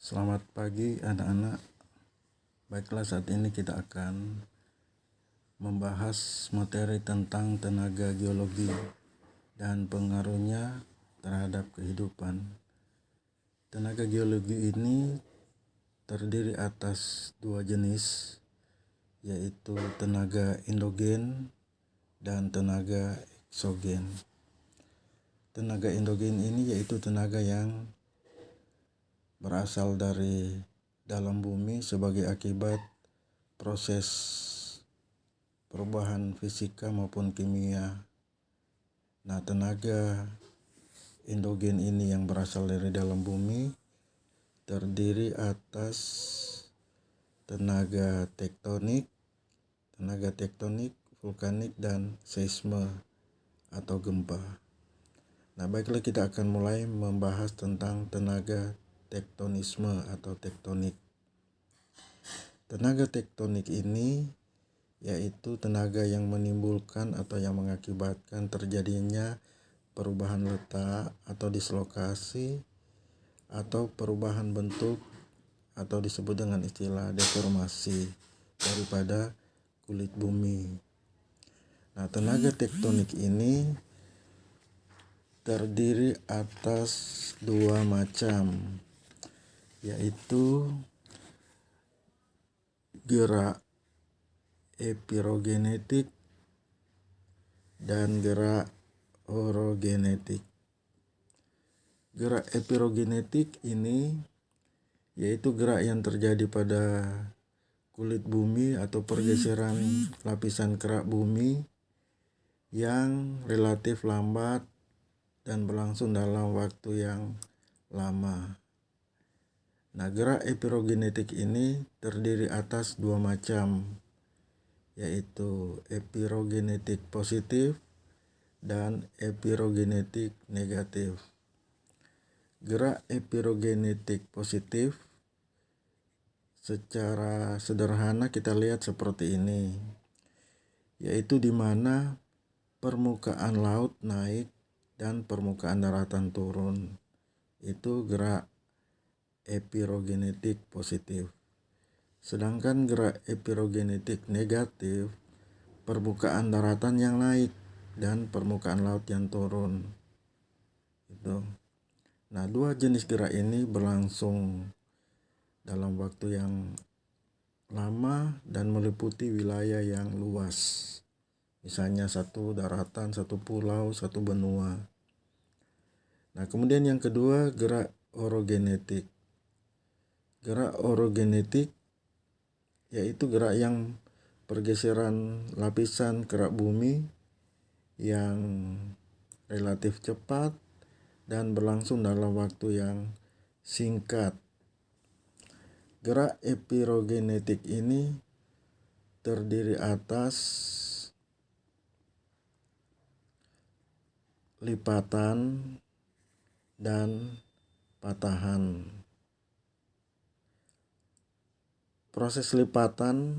Selamat pagi anak-anak. Baiklah, saat ini kita akan membahas materi tentang tenaga geologi dan pengaruhnya terhadap kehidupan. Tenaga geologi ini terdiri atas dua jenis, yaitu tenaga endogen dan tenaga eksogen. Tenaga endogen ini yaitu tenaga yang berasal dari dalam bumi sebagai akibat proses perubahan fisika maupun kimia. Nah, tenaga endogen ini yang berasal dari dalam bumi terdiri atas tenaga tektonik, vulkanik, dan seisme atau gempa. Nah, baiklah, kita akan mulai membahas tentang tenaga tektonisme atau tektonik. Tenaga tektonik ini yaitu tenaga yang menimbulkan atau yang mengakibatkan terjadinya perubahan letak atau dislokasi atau perubahan bentuk atau disebut dengan istilah deformasi daripada kulit bumi. Nah, tenaga tektonik ini terdiri atas dua macam, yaitu gerak epirogenetik dan gerak orogenetik. Gerak epirogenetik ini yaitu gerak yang terjadi pada kulit bumi atau pergeseran lapisan kerak bumi yang relatif lambat dan berlangsung dalam waktu yang lama. Nah, gerak epirogenetik ini terdiri atas dua macam, yaitu epirogenetik positif dan epirogenetik negatif. Gerak epirogenetik positif secara sederhana kita lihat seperti ini, yaitu di mana permukaan laut naik dan permukaan daratan turun. Itu gerak epirogenetik positif. Sedangkan gerak epirogenetik negatif, permukaan daratan yang naik dan permukaan laut yang turun. Itu. Nah, dua jenis gerak ini berlangsung dalam waktu yang lama dan meliputi wilayah yang luas. Misalnya satu daratan, satu pulau, satu benua. Nah, kemudian yang kedua gerak orogenetik. Gerak orogenetik yaitu gerak yang pergeseran lapisan kerak bumi yang relatif cepat dan berlangsung dalam waktu yang singkat. Gerak epirogenetik ini terdiri atas lipatan dan patahan. Proses lipatan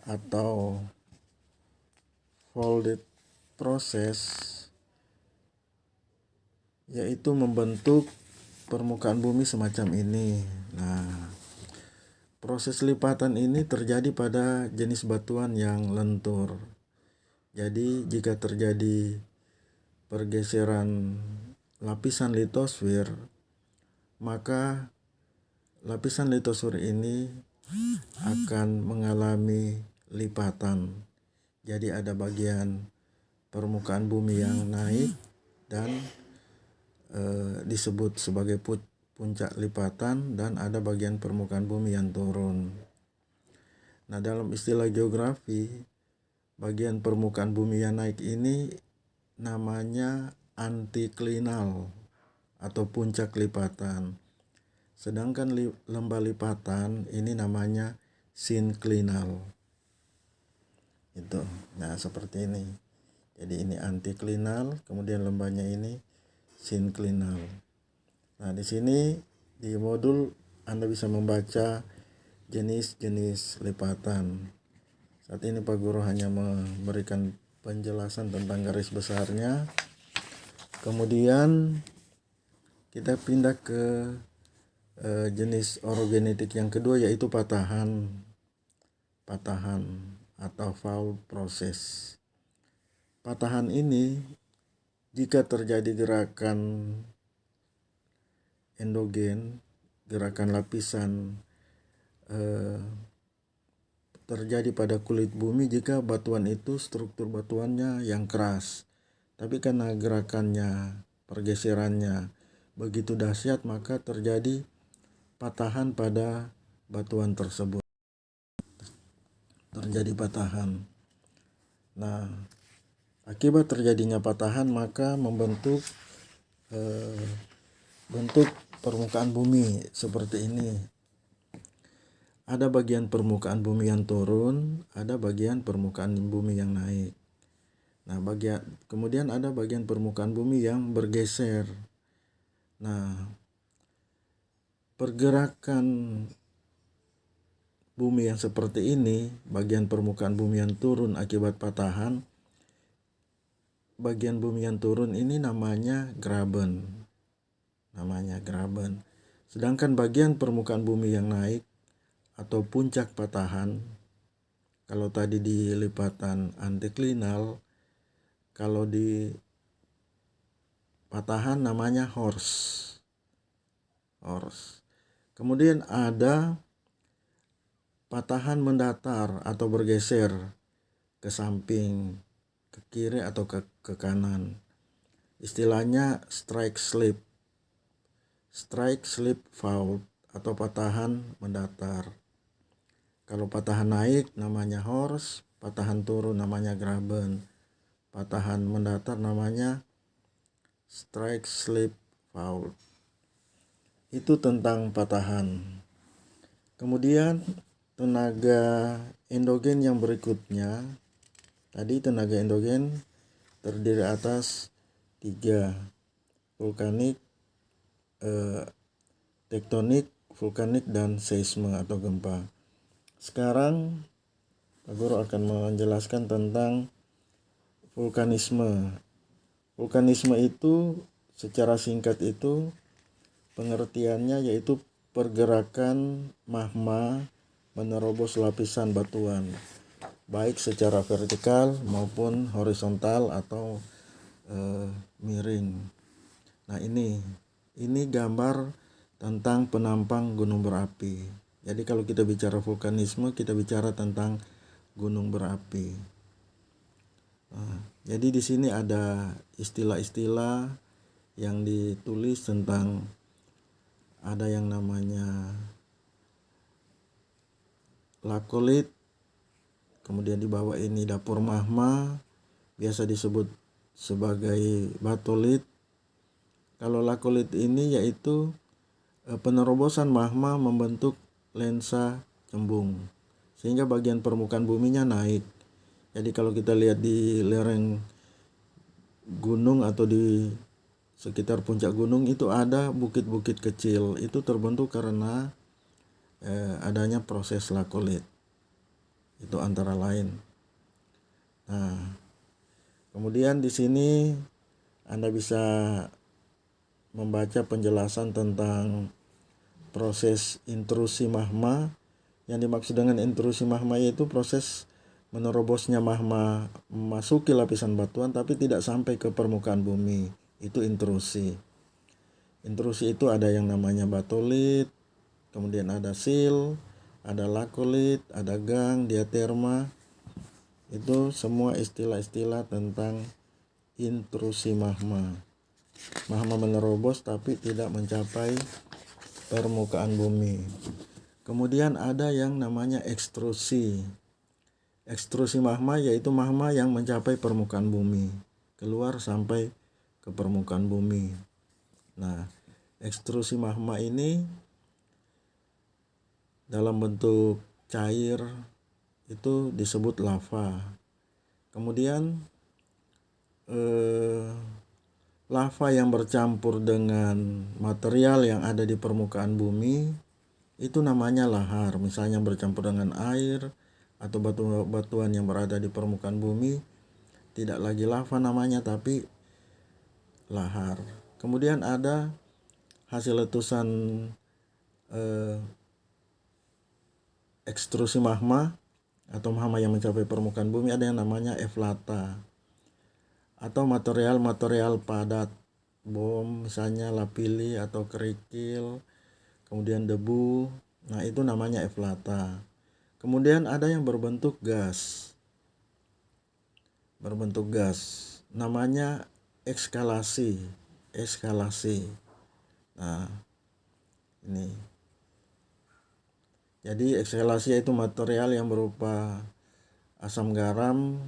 atau folded proses yaitu membentuk permukaan bumi semacam ini. Nah, proses lipatan ini terjadi pada jenis batuan yang lentur. Jadi jika terjadi pergeseran lapisan litosfer, maka lapisan litosfer ini akan mengalami lipatan. Jadi ada bagian permukaan bumi yang naik dan disebut sebagai puncak lipatan, dan ada bagian permukaan bumi yang turun. Nah, dalam istilah geografi, bagian permukaan bumi yang naik ini namanya antiklinal atau puncak lipatan. Sedangkan lembah lipatan ini namanya sinklinal. Itu. Nah, seperti ini. Jadi ini antiklinal, kemudian lembahnya ini sinklinal. Nah, di sini di modul Anda bisa membaca jenis-jenis lipatan. Saat ini Pak Guru hanya memberikan penjelasan tentang garis besarnya. Kemudian kita pindah ke jenis orogenetik yang kedua yaitu patahan atau fault proses. Patahan ini jika terjadi gerakan endogen, gerakan lapisan terjadi pada kulit bumi jika batuan itu struktur batuannya yang keras. Tapi karena gerakannya, pergeserannya begitu dahsyat, maka terjadi patahan pada batuan tersebut. Terjadi patahan. Nah, akibat terjadinya patahan maka membentuk bentuk permukaan bumi seperti ini. Ada bagian permukaan bumi yang turun, ada bagian permukaan bumi yang naik. Nah, kemudian ada bagian permukaan bumi yang bergeser. Nah, pergerakan bumi yang seperti ini, bagian permukaan bumi yang turun akibat patahan, bagian bumi yang turun ini namanya graben. Sedangkan bagian permukaan bumi yang naik atau puncak patahan, kalau tadi di lipatan antiklinal, kalau di patahan namanya horst. Kemudian ada patahan mendatar atau bergeser ke samping, ke kiri atau ke kanan. Istilahnya strike slip fault atau patahan mendatar. Kalau patahan naik namanya horst, patahan turun namanya graben, patahan mendatar namanya strike slip fault. Itu tentang patahan. Kemudian tenaga endogen yang berikutnya, tadi tenaga endogen terdiri atas 3, vulkanik, tektonik, vulkanik, dan seisme atau gempa. Sekarang Pak Guru akan menjelaskan tentang vulkanisme. Vulkanisme itu secara singkat itu pengertiannya yaitu pergerakan magma menerobos lapisan batuan, baik secara vertikal maupun horizontal atau miring. Nah, ini gambar tentang penampang gunung berapi. Jadi kalau kita bicara vulkanisme, kita bicara tentang gunung berapi. Nah, jadi di sini ada istilah-istilah yang ditulis tentang, ada yang namanya lakolit, kemudian di bawah ini dapur magma, biasa disebut sebagai batolit. Kalau lakolit ini yaitu penerobosan magma membentuk lensa cembung sehingga bagian permukaan buminya naik. Jadi kalau kita lihat di lereng gunung atau di sekitar puncak gunung itu ada bukit-bukit kecil, itu terbentuk karena adanya proses lakolit. Itu antara lain. Nah, kemudian di sini Anda bisa membaca penjelasan tentang proses intrusi magma. Yang dimaksud dengan intrusi magma yaitu proses menerobosnya magma memasuki lapisan batuan tapi tidak sampai ke permukaan bumi. Itu intrusi. Intrusi itu ada yang namanya batolit, kemudian ada sil, ada lakolit, ada gang, diaterma. Itu semua istilah-istilah tentang intrusi magma. Magma menerobos tapi tidak mencapai permukaan bumi. Kemudian ada yang namanya ekstrusi. Ekstrusi magma yaitu magma yang mencapai permukaan bumi, keluar sampai ke permukaan bumi. Nah, ekstrusi magma ini dalam bentuk cair itu disebut lava. Kemudian lava yang bercampur dengan material yang ada di permukaan bumi itu namanya lahar. Misalnya bercampur dengan air atau batu-batuan yang berada di permukaan bumi, tidak lagi lava namanya tapi lahar. Kemudian ada hasil letusan ekstrusi magma atau magma yang mencapai permukaan bumi, ada yang namanya eflata, atau material-material padat, bom misalnya lapili atau kerikil, kemudian debu, nah itu namanya eflata. Kemudian ada yang berbentuk gas, namanya eskalasi. Nah ini, jadi eskalasi itu material yang berupa asam garam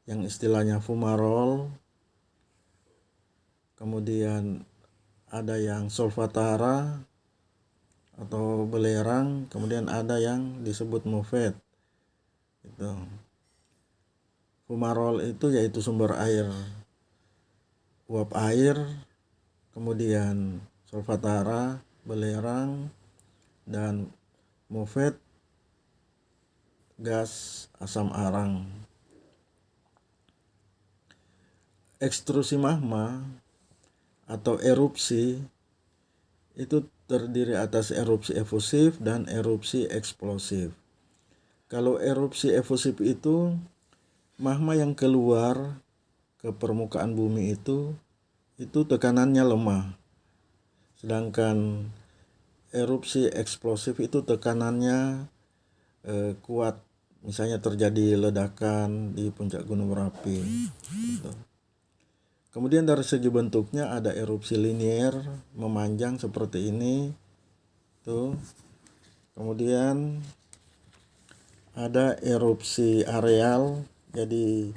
yang istilahnya fumarol, kemudian ada yang solvatara atau belerang, kemudian ada yang disebut mofet. Itu fumarol itu yaitu sumber air, uap air, kemudian solvatara, belerang, dan mofet gas asam arang. Ekstrusi magma atau erupsi itu terdiri atas erupsi efusif dan erupsi eksplosif. Kalau erupsi efusif itu magma yang keluar ke permukaan bumi itu tekanannya lemah. Sedangkan erupsi eksplosif itu tekanannya kuat. Misalnya terjadi ledakan di puncak gunung berapi. Gitu. Kemudian dari segi bentuknya ada erupsi linier memanjang seperti ini, tuh. Kemudian ada erupsi areal, jadi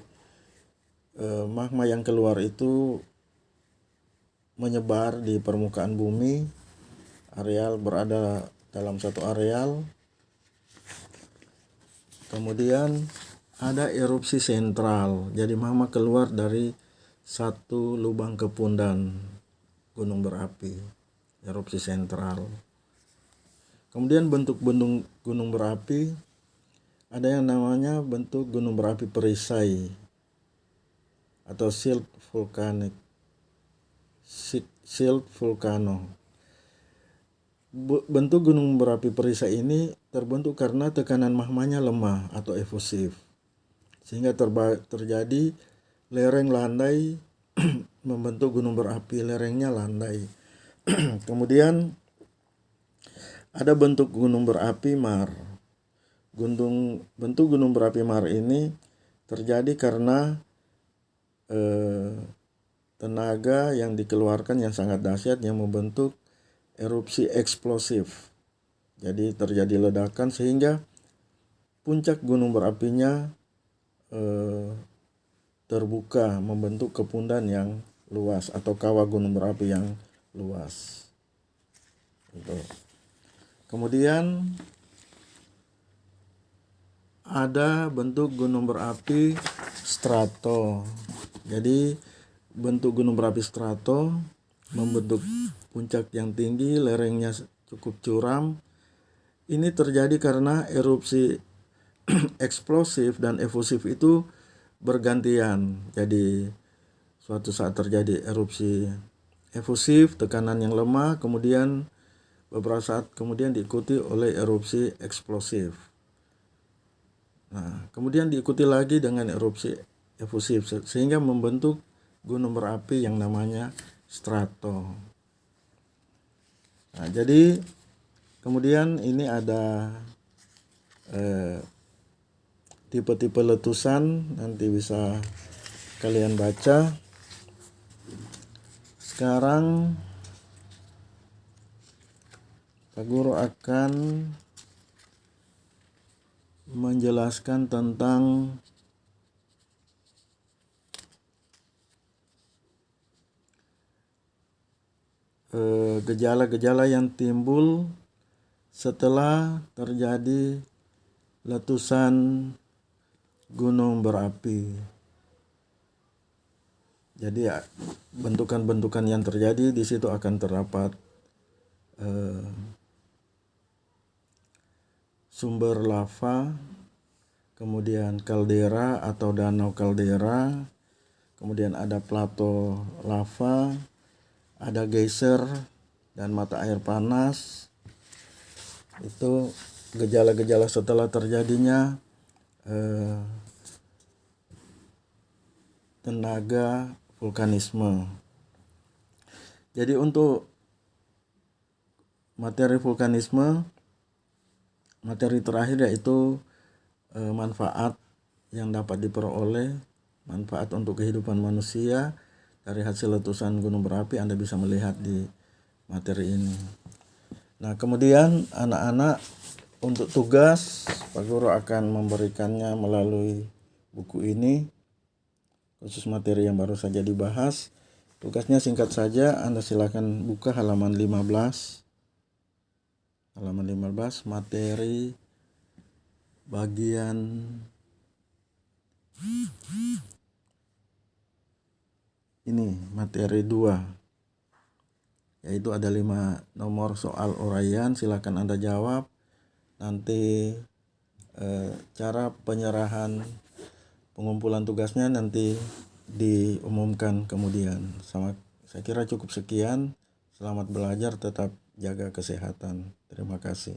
magma yang keluar itu menyebar di permukaan bumi, areal berada dalam satu areal. Kemudian ada erupsi sentral, jadi magma keluar dari satu lubang kepundan gunung berapi, erupsi sentral. Kemudian bentuk gunung berapi, ada yang namanya bentuk gunung berapi perisai atau shield volcano. Bentuk gunung berapi perisai ini terbentuk karena tekanan magmanya lemah atau efusif, sehingga terjadi lereng landai membentuk gunung berapi, lerengnya landai. Kemudian ada bentuk gunung berapi mar. Bentuk gunung berapi mar ini terjadi karena tenaga yang dikeluarkan yang sangat dahsyat yang membentuk erupsi eksplosif. Jadi terjadi ledakan sehingga puncak gunung berapinya terbuka membentuk kepundan yang luas atau kawah gunung berapi yang luas. Gitu. Kemudian ada bentuk gunung berapi strato. Jadi bentuk gunung berapi strato membentuk puncak yang tinggi, lerengnya cukup curam. Ini terjadi karena erupsi eksplosif dan efusif itu bergantian. Jadi suatu saat terjadi erupsi efusif, tekanan yang lemah, kemudian beberapa saat kemudian diikuti oleh erupsi eksplosif. Nah, kemudian diikuti lagi dengan erupsi efusif sehingga membentuk gunung berapi yang namanya strato. Nah, jadi kemudian ini ada tipe-tipe letusan, nanti bisa kalian baca. Sekarang Pak Guru akan menjelaskan tentang gejala-gejala yang timbul setelah terjadi letusan gunung berapi. Jadi bentukan-bentukan yang terjadi di situ akan terdapat sumber lava, kemudian kaldera atau danau kaldera, kemudian ada plato lava, ada geyser dan mata air panas, Itu gejala-gejala setelah terjadinya tenaga vulkanisme. Jadi untuk materi vulkanisme, materi terakhir yaitu manfaat yang dapat diperoleh, manfaat untuk kehidupan manusia dari hasil letusan gunung berapi. Anda bisa melihat di materi ini. Nah, kemudian anak-anak untuk tugas, Pak Guru akan memberikannya melalui buku ini, khusus materi yang baru saja dibahas. Tugasnya singkat saja, Anda silakan buka halaman 15. Halaman 15, materi bagian ini, materi 2. Yaitu ada 5 nomor soal uraian, silakan Anda jawab. Nanti cara penyerahan pengumpulan tugasnya nanti diumumkan kemudian. Saya kira cukup sekian. Selamat belajar, tetap jaga kesehatan. Terima kasih.